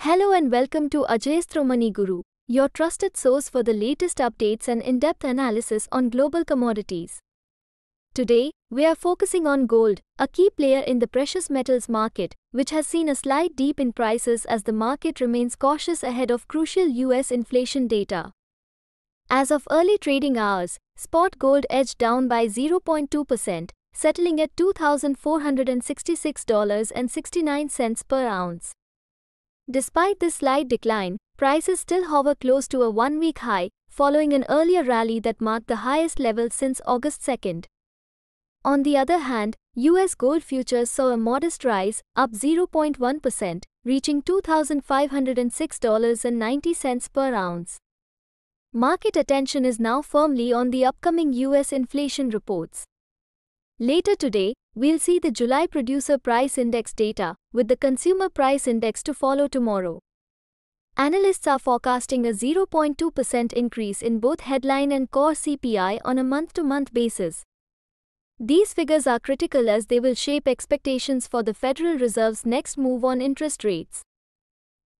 Hello and welcome to Ajayastra Money Guru, your trusted source for the latest updates and in-depth analysis on global commodities. Today, we are focusing on gold, a key player in the precious metals market, which has seen a slight dip in prices as the market remains cautious ahead of crucial US inflation data. As of early trading hours, spot gold edged down by 0.2%, settling at $2,466.69 per ounce. Despite this slight decline, prices still hover close to a one-week high, following an earlier rally that marked the highest level since August 2nd. On the other hand, US gold futures saw a modest rise, up 0.1%, reaching $2,506.90 per ounce. Market attention is now firmly on the upcoming US inflation reports. Later today, we'll see the July Producer Price Index data, with the Consumer Price Index to follow tomorrow. Analysts are forecasting a 0.2% increase in both headline and core CPI on a month-to-month basis. These figures are critical as they will shape expectations for the Federal Reserve's next move on interest rates.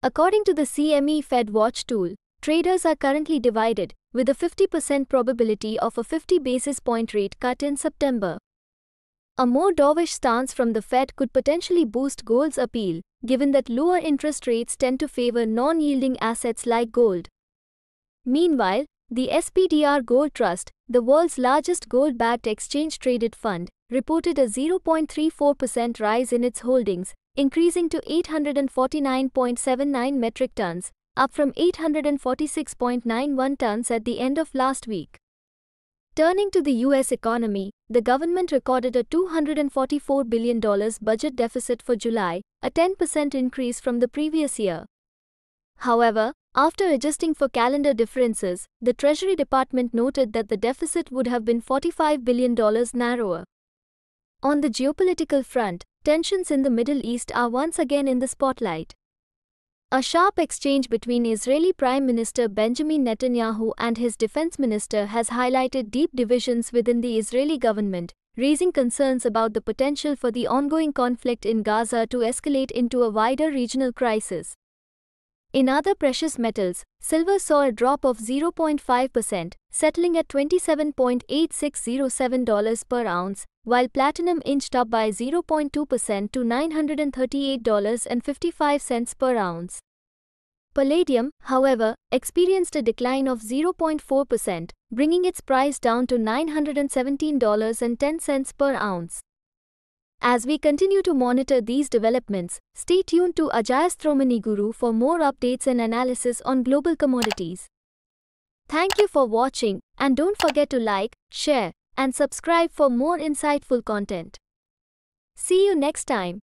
According to the CME Fed Watch tool, traders are currently divided, with a 50% probability of a 50 basis point rate cut in September. A more dovish stance from the Fed could potentially boost gold's appeal, given that lower interest rates tend to favor non-yielding assets like gold. Meanwhile, the SPDR Gold Trust, the world's largest gold-backed exchange-traded fund, reported a 0.34% rise in its holdings, increasing to 849.79 metric tons, up from 846.91 tons at the end of last week. Turning to the US economy, the government recorded a $244 billion budget deficit for July, a 10% increase from the previous year. However, after adjusting for calendar differences, the Treasury Department noted that the deficit would have been $45 billion narrower. On the geopolitical front, tensions in the Middle East are once again in the spotlight. A sharp exchange between Israeli Prime Minister Benjamin Netanyahu and his defense minister has highlighted deep divisions within the Israeli government, raising concerns about the potential for the ongoing conflict in Gaza to escalate into a wider regional crisis. In other precious metals, silver saw a drop of 0.5%, settling at $27.8607 per ounce, while platinum inched up by 0.2% to $938.55 per ounce. Palladium, however, experienced a decline of 0.4%, bringing its price down to $917.10 per ounce. As we continue to monitor these developments, stay tuned to Ajayastra Money Guru for more updates and analysis on global commodities. Thank you for watching, and don't forget to like, share, and subscribe for more insightful content. See you next time.